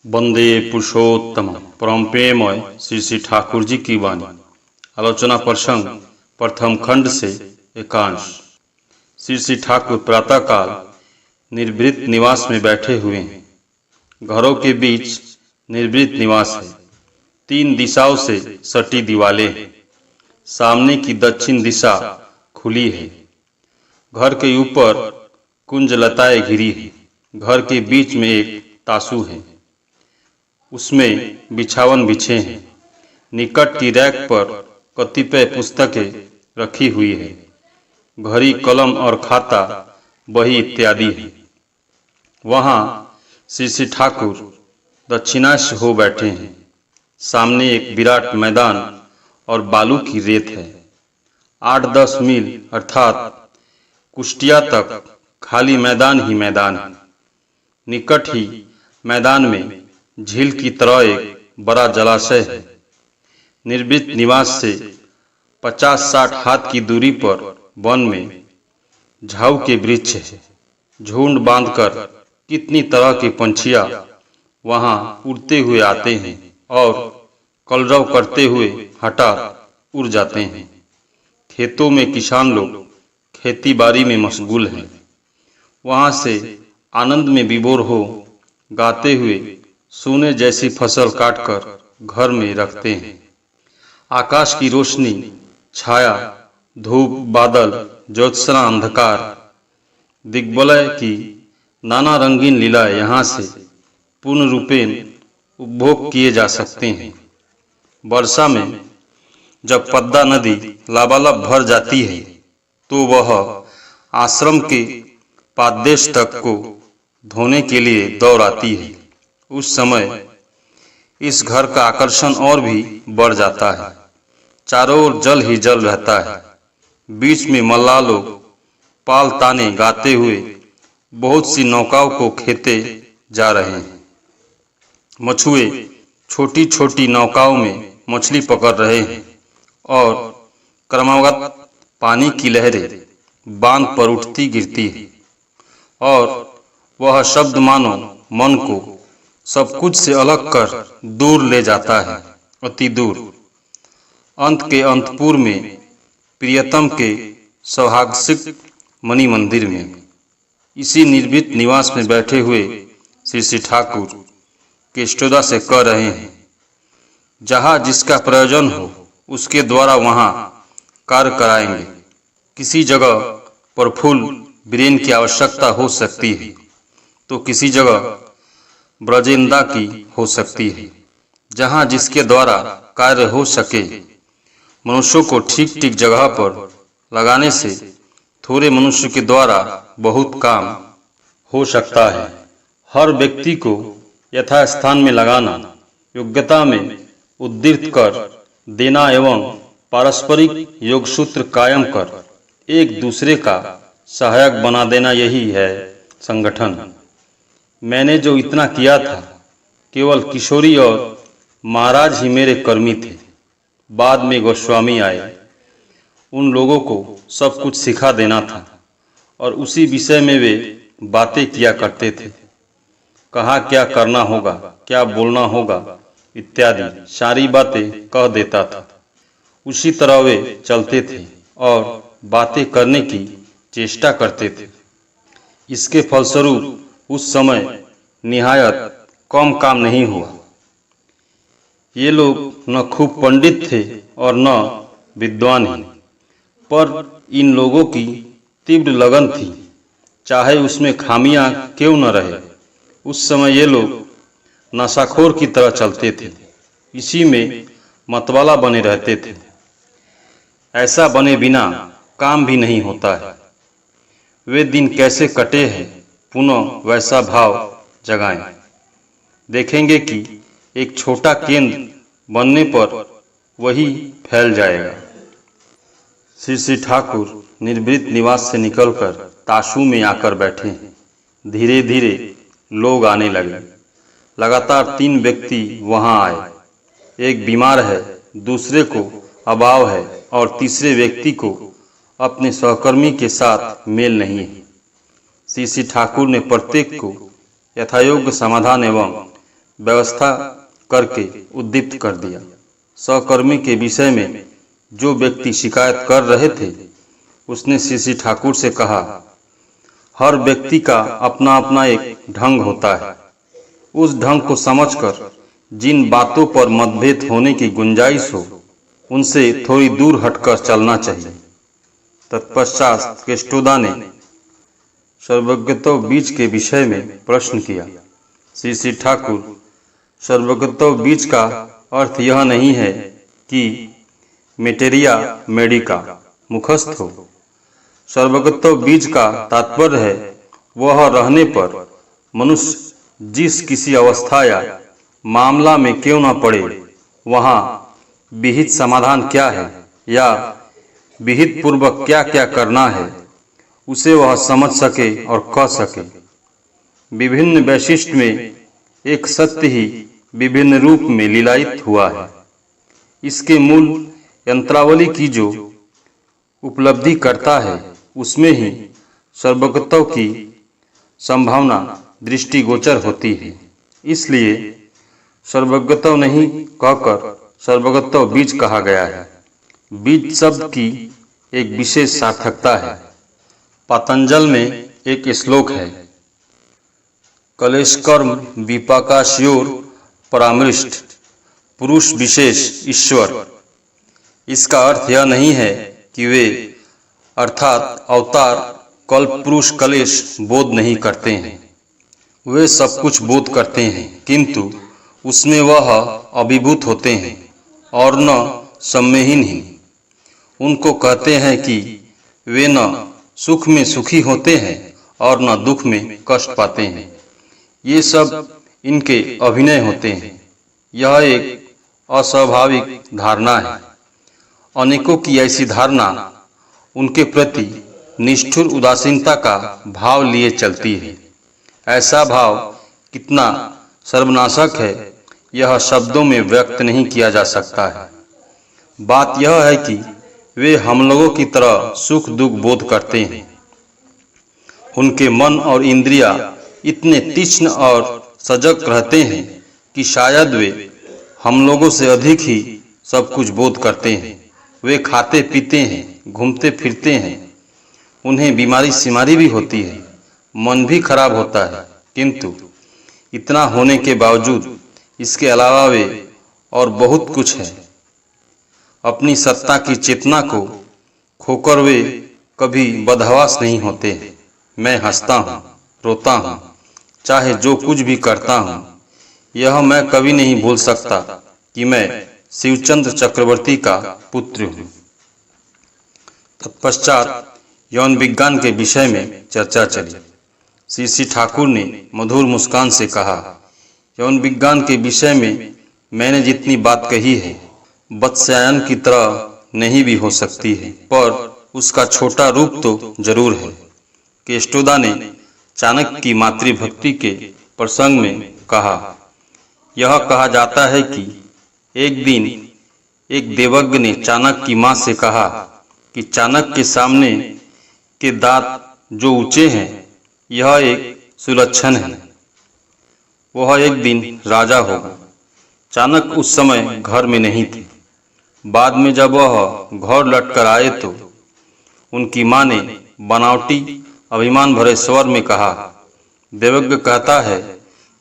वंदे पुरुषोत्तम परम प्रेममय श्री श्री ठाकुर जी की वाणी। आलोचना प्रसंग प्रथम खंड से एकांश। श्री श्री ठाकुर प्रातःकाल निर्वृत निवास में बैठे हुए हैं। घरों के बीच निर्वृत निवास है। 3 दिशाओं से सटी दीवारें हैं। सामने की दक्षिण दिशा खुली है। घर के ऊपर कुंज लताएं घिरी है। घर के बीच में एक तासू है, उसमें बिछावन बिछे हैं। निकट की रैक पर कतिपय पुस्तकें रखी हुई है। घड़ी, कलम और खाता, बही इत्यादि है। वहाँ श्री श्री ठाकुर दक्षिणास्य हो बैठे हैं। सामने एक विराट मैदान और बालू की रेत है। 8-10 मील अर्थात कुष्टिया तक खाली मैदान ही मैदान है। निकट ही मैदान में झील की तरह एक बड़ा जलाशय है। निर्वृत निवास से 50-60 हाथ की दूरी पर वन में झाऊ के वृक्ष है। झुंड बांधकर कितनी तरह के पंछियां वहां उड़ते हुए आते हैं और कलरव करते हुए हठात उड़ जाते हैं। खेतों में किसान लोग खेती बाड़ी में मशगूल हैं। वहां से आनंद में विभोर हो गाते हुए सोने जैसी फसल काटकर घर में रखते हैं। आकाश की रोशनी, छाया, धूप, बादल, ज्योत्सना, अंधकार, दिग्वलय की नाना रंगीन लीलाएं यहाँ से पूर्ण रूपेण उपभोग किए जा सकते हैं। वर्षा में जब पद्मा नदी लबालब भर जाती है तो वह आश्रम के पाददेश तक को धोने के लिए दौड़ आती है। उस समय इस घर का आकर्षण और भी बढ़ जाता है। चारों ओर जल ही जल रहता है। बीच में मल्लाह लोग पाल ताने गाते हुए बहुत सी नौकाओं को खेते जा रहे हैं। मछुए छोटी छोटी नौकाओं में मछली पकड़ रहे हैं और क्रमवत पानी की लहरें बांध पर उठती गिरती है और वह शब्द मानो मन को सब कुछ से अलग कर दूर ले जाता है, अति दूर। अंत के अंतपुर में प्रियतम के सौभाग्यसिक मणि मंदिर में इसी निर्भीत निवास में बैठे हुए श्री श्री ठाकुर केष्टोदा से कह रहे हैं, जहाँ जिसका प्रयोजन हो उसके द्वारा वहाँ कार्य कराएंगे। किसी जगह पर फूल बीरेन की आवश्यकता हो सकती है तो किसी जगह ब्रजेंदा की हो सकती है। जहाँ जिसके द्वारा कार्य हो सके। मनुष्यों को ठीक ठीक जगह पर लगाने से थोड़े मनुष्य के द्वारा बहुत काम हो सकता है। हर व्यक्ति को यथास्थान में लगाना, योग्यता में उद्दीप्त कर देना एवं पारस्परिक योग सूत्र कायम कर एक दूसरे का सहायक बना देना, यही है संगठन। मैंने जो इतना किया था केवल किशोरी और महाराज ही मेरे कर्मी थे। बाद में गोस्वामी आए। उन लोगों को सब कुछ सिखा देना था और उसी विषय में वे बातें किया करते थे। कहाँ क्या करना होगा, क्या बोलना होगा इत्यादि सारी बातें कह देता था। उसी तरह वे चलते थे और बातें करने की चेष्टा करते थे। इसके फलस्वरूप उस समय निहायत कम काम नहीं हुआ। ये लोग न खूब पंडित थे और न विद्वान ही, पर इन लोगों की तीव्र लगन थी, चाहे उसमें खामियां क्यों न रहे। उस समय ये लोग नशाखोर की तरह चलते थे, इसी में मतवाला बने रहते थे। ऐसा बने बिना काम भी नहीं होता है। वे दिन कैसे कटे हैं, पुनः वैसा भाव जगाएं। देखेंगे कि एक छोटा केंद्र बनने पर वही फैल जाएगा। श्री श्री ठाकुर निर्वृत निवास से निकलकर ताशू में आकर बैठे। धीरे धीरे लोग आने लगे। लगातार 3 व्यक्ति वहां आए। एक बीमार है, दूसरे को अभाव है और तीसरे व्यक्ति को अपने सहकर्मी के साथ मेल नहीं है। श्री श्री ठाकुर ने प्रत्येक को यथायोग्य समाधान एवं व्यवस्था करके उद्दीप्त कर दिया। सहकर्मी के विषय में जो व्यक्ति शिकायत कर रहे थे, उसने श्री ठाकुर से कहा, हर व्यक्ति का अपना अपना एक ढंग होता है। उस ढंग को समझकर जिन बातों पर मतभेद होने की गुंजाइश हो, उनसे थोड़ी दूर हटकर चलना चाहिए। तत्पश्चात केष्टोदा ने सर्वज्ञत्व बीज के विषय में प्रश्न किया। श्री ठाकुर, सर्वज्ञत्व बीज का अर्थ यह नहीं है कि मेटेरिया मेडिका मुखस्थ हो। सर्वज्ञत्व बीज का तात्पर्य है वह रहने पर मनुष्य जिस किसी अवस्था या मामला में क्यों न पड़े, वहाँ विहित समाधान क्या है या विहित पूर्वक क्या क्या करना है, उसे वह समझ सके और कह सके। विभिन्न वैशिष्ट में एक सत्य ही विभिन्न रूप में लीलायित हुआ है। इसके मूल यंत्रावली की जो उपलब्धि करता है, उसमें ही सर्वज्ञत्व की संभावना दृष्टिगोचर होती है। इसलिए सर्वज्ञत्व नहीं कहकर सर्वज्ञत्व बीज कहा गया है। बीज शब्द की एक विशेष सार्थकता है। पतंजल में एक श्लोक है, कलेशकर्म विपाकाश्योर परामृष्ट पुरुष विशेष ईश्वर। इसका अर्थ यह नहीं है कि वे अर्थात अवतार कल्प पुरुष कलेश बोध नहीं करते हैं। वे सब कुछ बोध करते हैं, किंतु उसमें वह अभिभूत होते हैं और न सम्मेहीन ही। उनको कहते हैं कि वे न सुख में सुखी होते हैं और न दुख में कष्ट पाते हैं। ये सब इनके अभिनय होते हैं। यह एक अस्वाभाविक धारणा है। अनेकों की ऐसी धारणा उनके प्रति निष्ठुर उदासीनता का भाव लिए चलती है। ऐसा भाव कितना सर्वनाशक है, यह शब्दों में व्यक्त नहीं किया जा सकता है। बात यह है कि वे हम लोगों की तरह सुख दुख बोध करते हैं। उनके मन और इंद्रियां इतने तीक्ष्ण और सजग रहते हैं कि शायद वे हम लोगों से अधिक ही सब कुछ बोध करते हैं। वे खाते पीते हैं, घूमते फिरते हैं। उन्हें बीमारी सिमारी भी होती है, मन भी खराब होता है, किंतु इतना होने के बावजूद इसके अलावा वे और बहुत कुछ है। अपनी सत्ता की चेतना को खोकर वे कभी बदहवास नहीं होते। मैं हंसता हूँ, रोता हूँ, चाहे जो कुछ भी करता हूँ, यह मैं कभी नहीं भूल सकता कि मैं शिवचंद्र चक्रवर्ती का पुत्र हूँ। तत्पश्चात यौन विज्ञान के विषय में चर्चा चली। श्री ठाकुर ने मधुर मुस्कान से कहा, यौन विज्ञान के विषय में मैंने जितनी बात कही है, वत्स्यायन की तरह नहीं भी हो सकती है, पर उसका छोटा रूप तो जरूर है। केष्टोदा ने चाणक्य की मातृभक्ति के प्रसंग में कहा, यह कहा जाता है कि एक दिन एक देवज्ञ ने चाणक्य की मां से कहा कि चाणक्य के सामने के दांत जो ऊंचे हैं, यह एक सुलक्षण है। वह एक दिन राजा होगा। चाणक्य उस समय घर में नहीं थे। बाद में जब वह घर लौटकर आए तो उनकी मां ने बनावटी अभिमान भरे स्वर में कहा, देवज्ञ कहता है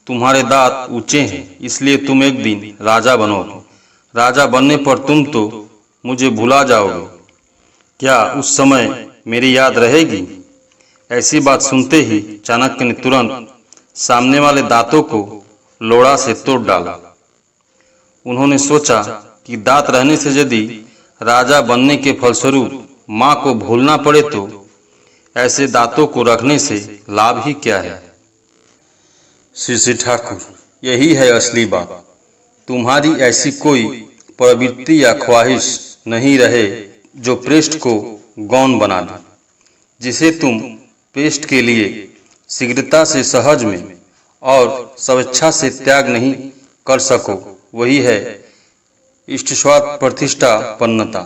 तुम्हारे दांत ऊंचे हैं, इसलिए तुम एक दिन राजा बनोगे। राजा बनने पर तुम तो मुझे भुला जाओगे। क्या उस समय मेरी याद रहेगी? ऐसी बात सुनते ही चाणक्य ने तुरंत सामने वाले दांतों को लोड़ा से तोड़ डाला। उन्होंने सोचा कि दांत रहने से यदि राजा बनने के फलस्वरूप मां को भूलना पड़े तो ऐसे दांतों को रखने से लाभ ही क्या है। श्री ठाकुर, यही है असली बात। तुम्हारी ऐसी कोई प्रवृत्ति या ख्वाहिश नहीं रहे जो पृष्ठ को गौण बना दे। जिसे तुम पृष्ठ के लिए शीघ्रता से सहज में और स्वेच्छा से त्याग नहीं कर सको, वही है इष्टस्वाद प्रतिष्ठापन्नता।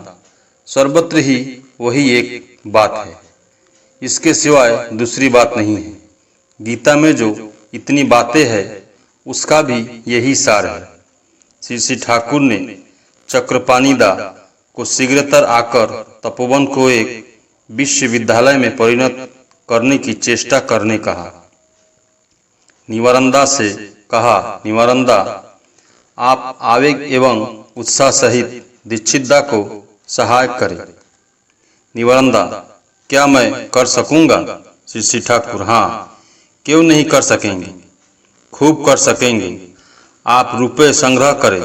सर्वत्र ही वही एक बात है, इसके सिवाय दूसरी बात नहीं है। गीता में जो इतनी बातें हैं उसका भी यही सार है। श्री श्री ठाकुर ने चक्रपाणिदा को शीघ्रतर आकर तपोवन को एक विश्वविद्यालय में परिणत करने की चेष्टा करने कहा। निवारंदा से कहा, निवारंदा, आप आवेग एवं उत्साह सहित दीक्षितदा को सहायक करें। निवारंदा, क्या मैं कर सकूंगा? श्री श्री ठाकुर, हाँ, क्यों नहीं कर सकेंगे, खूब कर सकेंगे। आप रुपए संग्रह करें,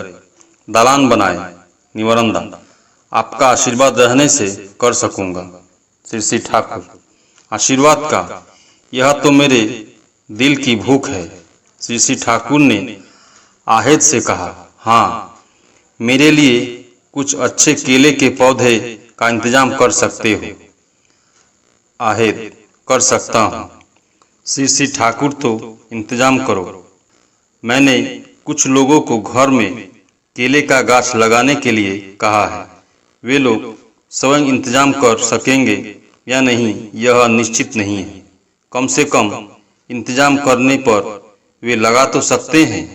दालान बनाए। निवारंदा, आपका आशीर्वाद रहने से कर सकूंगा। श्री श्री ठाकुर, आशीर्वाद का, यह तो मेरे दिल की भूख है। श्री श्री ठाकुर ने आहेत से कहा, हाँ, मेरे लिए कुछ अच्छे केले के पौधे का इंतजाम कर सकते हो? आहेत, कर सकता हूँ। श्री श्री ठाकुर, तो इंतजाम करो। मैंने कुछ लोगों को घर में केले का गाछ लगाने के लिए कहा है। वे लोग स्वयं इंतजाम कर सकेंगे या नहीं यह निश्चित नहीं है। कम से कम इंतजाम करने पर वे लगा तो सकते हैं।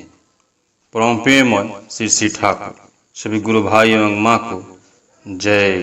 परम प्रेममय श्री श्री ठाकुर। सभी गुरु भाई एवं माँ को जय।